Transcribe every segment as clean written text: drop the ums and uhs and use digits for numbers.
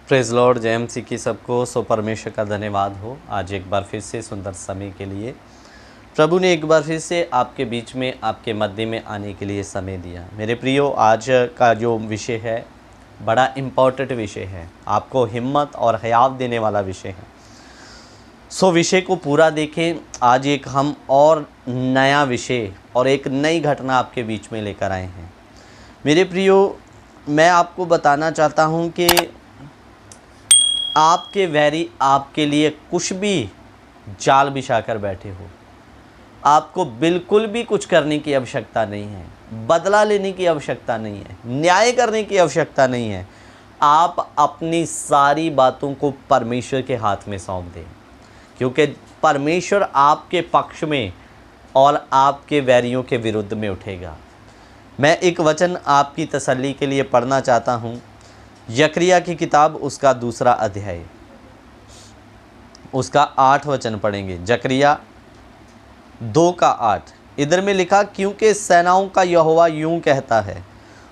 Praise Lord, जय मसीह की सबको। सो परमेश्वर का धन्यवाद हो आज एक बार फिर से सुंदर समय के लिए। प्रभु ने एक बार फिर से आपके बीच में, आपके मध्य में आने के लिए समय दिया। मेरे प्रियो, आज का जो विषय है बड़ा इम्पोर्टेंट विषय है, आपको हिम्मत और हयात देने वाला विषय है। सो विषय को पूरा देखें। आज एक हम और नया विषय और एक नई घटना आपके बीच में लेकर आए हैं। मेरे प्रियो, मैं आपको बताना चाहता हूँ कि आपके वैरी आपके लिए कुछ भी जाल बिछा कर बैठे हो, आपको बिल्कुल भी कुछ करने की आवश्यकता नहीं है, बदला लेने की आवश्यकता नहीं है, न्याय करने की आवश्यकता नहीं है। आप अपनी सारी बातों को परमेश्वर के हाथ में सौंप दें, क्योंकि परमेश्वर आपके पक्ष में और आपके वैरियों के विरुद्ध में उठेगा। मैं एक वचन आपकी तसल्ली के लिए पढ़ना चाहता हूँ। यकरिया की किताब उसका 2 अध्याय उसका 8 वचन पढ़ेंगे। जकरिया 2:8 इधर में लिखा, क्योंकि सेनाओं का यहोवा यूं कहता है,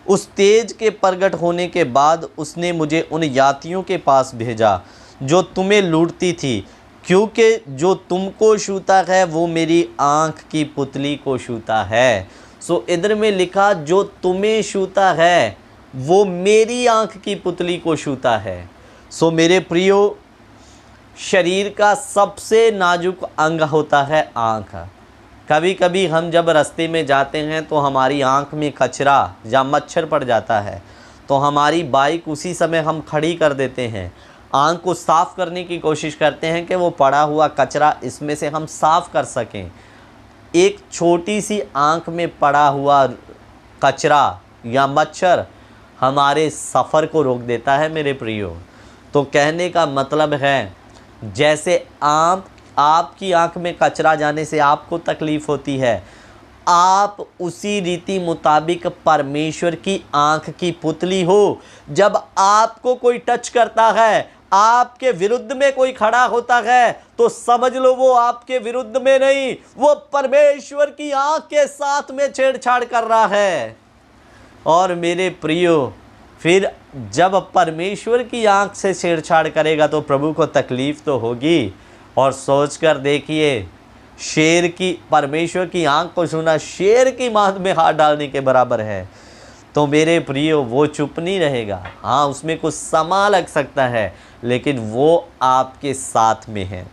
उस तेज के प्रगट होने के बाद उसने मुझे उन जातियों के पास भेजा जो तुम्हें लूटती थी, क्योंकि जो तुमको छूता है वो मेरी आँख की पुतली को छूता है। सो इधर में लिखा, जो तुम्हें छूता है वो मेरी आँख की पुतली को छूता है। सो मेरे प्रियो, शरीर का सबसे नाजुक अंग होता है आँख। कभी कभी हम जब रास्ते में जाते हैं तो हमारी आँख में कचरा या मच्छर पड़ जाता है, तो हमारी बाइक उसी समय हम खड़ी कर देते हैं, आँख को साफ़ करने की कोशिश करते हैं कि वो पड़ा हुआ कचरा इसमें से हम साफ़ कर सकें। एक छोटी सी आँख में पड़ा हुआ कचरा या मच्छर हमारे सफ़र को रोक देता है मेरे प्रियो। तो कहने का मतलब है, जैसे आपकी आंख में कचरा जाने से आपको तकलीफ़ होती है, आप उसी रीति मुताबिक परमेश्वर की आंख की पुतली हो। जब आपको कोई टच करता है, आपके विरुद्ध में कोई खड़ा होता है, तो समझ लो वो आपके विरुद्ध में नहीं, वो परमेश्वर की आंख के साथ में छेड़छाड़ कर रहा है। और मेरे प्रियो, फिर जब परमेश्वर की आंख से छेड़छाड़ करेगा तो प्रभु को तकलीफ़ तो होगी। और सोच कर देखिए, शेर की, परमेश्वर की आंख को छूना शेर की मांद में हाथ डालने के बराबर है। तो मेरे प्रियो, वो चुप नहीं रहेगा। हाँ, उसमें कुछ समय लग सकता है, लेकिन वो आपके साथ में है।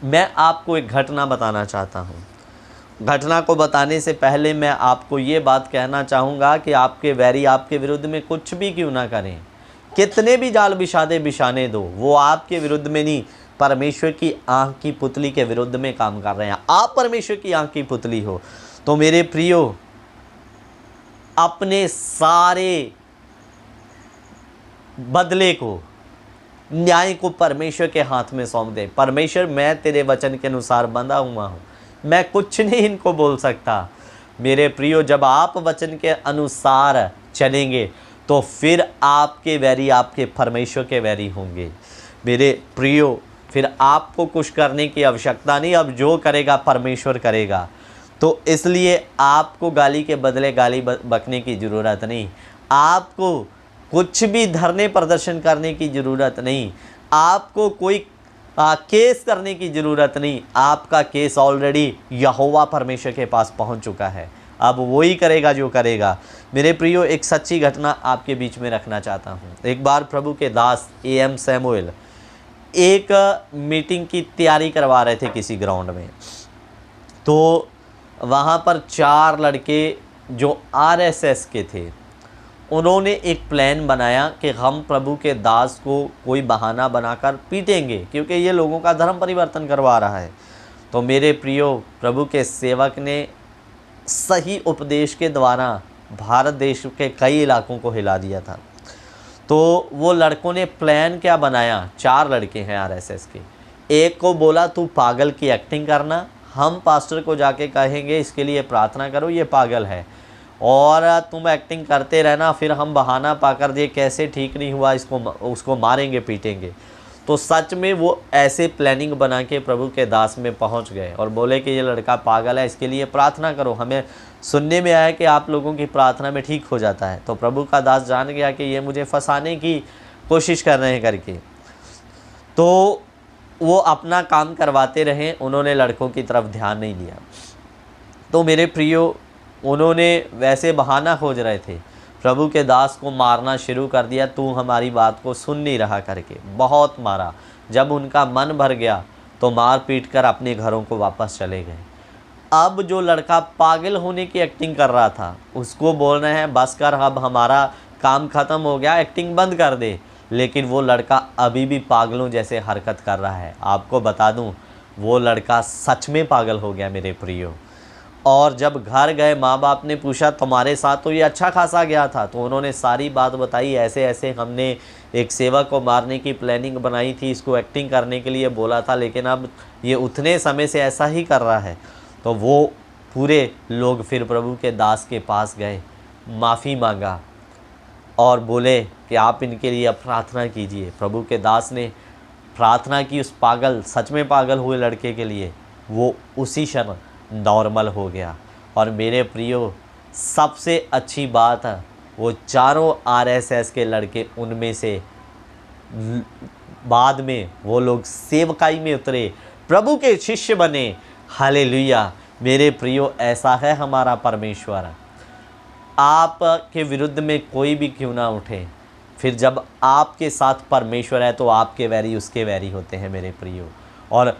मैं आपको एक घटना बताना चाहता हूँ। घटना को बताने से पहले मैं आपको ये बात कहना चाहूँगा कि आपके वैरी आपके विरुद्ध में कुछ भी क्यों ना करें, कितने भी जाल बिछाने दो, वो आपके विरुद्ध में नहीं, परमेश्वर की आँख की पुतली के विरुद्ध में काम कर रहे हैं। आप परमेश्वर की आँख की पुतली हो। तो मेरे प्रियो, अपने सारे बदले को, न्याय को परमेश्वर के हाथ में सौंप दे। परमेश्वर, मैं तेरे वचन के अनुसार बंधा हुआ हूँ, मैं कुछ नहीं इनको बोल सकता। मेरे प्रियो, जब आप वचन के अनुसार चलेंगे तो फिर आपके वैरी आपके परमेश्वर के वैरी होंगे। मेरे प्रियो, फिर आपको कुछ करने की आवश्यकता नहीं, अब जो करेगा परमेश्वर करेगा। तो इसलिए आपको गाली के बदले गाली बकने की ज़रूरत नहीं, आपको कुछ भी धरने प्रदर्शन करने की ज़रूरत नहीं, आपको कोई केस करने की ज़रूरत नहीं। आपका केस ऑलरेडी यहोवा परमेश्वर के पास पहुंच चुका है। अब वही करेगा जो करेगा। मेरे प्रियो, एक सच्ची घटना आपके बीच में रखना चाहता हूं। एक बार प्रभु के दास एम सैमुअल एक मीटिंग की तैयारी करवा रहे थे किसी ग्राउंड में। तो वहां पर 4 लड़के जो RSS के थे, उन्होंने एक प्लान बनाया कि हम प्रभु के दास को कोई बहाना बनाकर पीटेंगे, क्योंकि ये लोगों का धर्म परिवर्तन करवा रहा है। तो मेरे प्रियो, प्रभु के सेवक ने सही उपदेश के द्वारा भारत देश के कई इलाकों को हिला दिया था। तो वो लड़कों ने प्लान क्या बनाया, 4 लड़के हैं RSS के। एक को बोला, तू पागल की एक्टिंग करना, हम पास्टर को जाके कहेंगे इसके लिए प्रार्थना करो, ये पागल है, और तुम एक्टिंग करते रहना, फिर हम बहाना पाकर दे कैसे ठीक नहीं हुआ, उसको मारेंगे पीटेंगे। तो सच में वो ऐसे प्लानिंग बना के प्रभु के दास में पहुंच गए और बोले कि ये लड़का पागल है, इसके लिए प्रार्थना करो, हमें सुनने में आया कि आप लोगों की प्रार्थना में ठीक हो जाता है। तो प्रभु का दास जान गया कि ये मुझे फंसाने की कोशिश कर रहे हैं करके। तो वो अपना काम करवाते रहे, उन्होंने लड़कों की तरफ ध्यान नहीं दिया। तो मेरे प्रियो, उन्होंने वैसे बहाना खोज रहे थे, प्रभु के दास को मारना शुरू कर दिया, तू हमारी बात को सुन नहीं रहा करके बहुत मारा। जब उनका मन भर गया तो मार पीट कर अपने घरों को वापस चले गए। अब जो लड़का पागल होने की एक्टिंग कर रहा था, उसको बोल रहे हैं बस कर, अब हमारा काम ख़त्म हो गया, एक्टिंग बंद कर दे। लेकिन वो लड़का अभी भी पागलों जैसे हरकत कर रहा है। आपको बता दूं, वो लड़का सच में पागल हो गया मेरे प्रियो। और जब घर गए, माँ बाप ने पूछा तुम्हारे साथ तो ये अच्छा खासा गया था, तो उन्होंने सारी बात बताई, ऐसे ऐसे हमने एक सेवक को मारने की प्लानिंग बनाई थी, इसको एक्टिंग करने के लिए बोला था, लेकिन अब ये उतने समय से ऐसा ही कर रहा है। तो वो पूरे लोग फिर प्रभु के दास के पास गए, माफ़ी मांगा और बोले कि आप इनके लिए प्रार्थना कीजिए। प्रभु के दास ने प्रार्थना की उस पागल, सच में पागल हुए लड़के के लिए। वो उसी क्षण नॉर्मल हो गया। और मेरे प्रियो, सबसे अच्छी बात है, वो चारों आरएसएस के लड़के, उनमें से बाद में वो लोग सेवकाई में उतरे, प्रभु के शिष्य बने। हालेलुया। मेरे प्रियो, ऐसा है हमारा परमेश्वर। आप के विरुद्ध में कोई भी क्यों ना उठे, फिर जब आपके साथ परमेश्वर है तो आपके वैरी उसके वैरी होते हैं मेरे प्रियो। और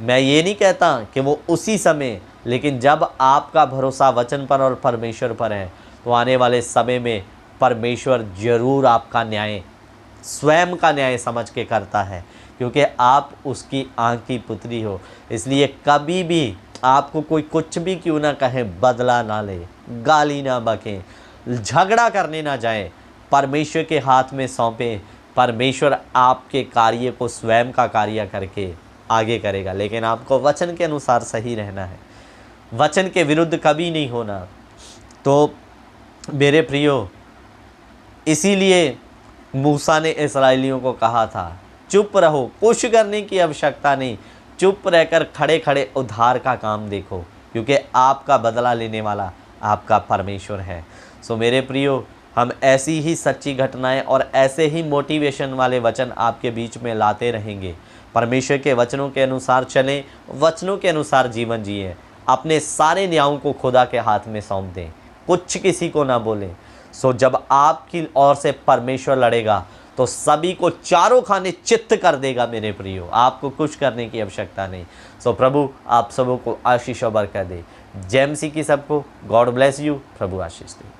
मैं ये नहीं कहता कि वो उसी समय, लेकिन जब आपका भरोसा वचन पर और परमेश्वर पर है तो आने वाले समय में परमेश्वर ज़रूर आपका न्याय, स्वयं का न्याय समझ के करता है, क्योंकि आप उसकी आँख की पुत्री हो। इसलिए कभी भी आपको कोई कुछ भी क्यों ना कहे, बदला ना ले, गाली ना बकें, झगड़ा करने ना जाएं, परमेश्वर के हाथ में सौंपें। परमेश्वर आपके कार्य को स्वयं का कार्य करके आगे करेगा, लेकिन आपको वचन के अनुसार सही रहना है, वचन के विरुद्ध कभी नहीं होना। तो मेरे प्रियो, इसीलिए मूसा ने इस्राएलियों को कहा था, चुप रहो, कुछ करने की आवश्यकता नहीं, चुप रहकर खड़े खड़े उद्धार का काम देखो, क्योंकि आपका बदला लेने वाला आपका परमेश्वर है। सो मेरे प्रियो, हम ऐसी ही सच्ची घटनाएं और ऐसे ही मोटिवेशन वाले वचन आपके बीच में लाते रहेंगे। परमेश्वर के वचनों के अनुसार चलें, वचनों के अनुसार जीवन जिएं, अपने सारे न्यायों को खुदा के हाथ में सौंप दें, कुछ किसी को ना बोलें। सो जब आपकी ओर से परमेश्वर लड़ेगा तो सभी को चारों खाने चित्त कर देगा मेरे प्रियो, आपको कुछ करने की आवश्यकता नहीं। सो प्रभु आप सबों को आशीष और बरकत दे। जय मसीह की सबको। God bless you. Prabhu Ashish they.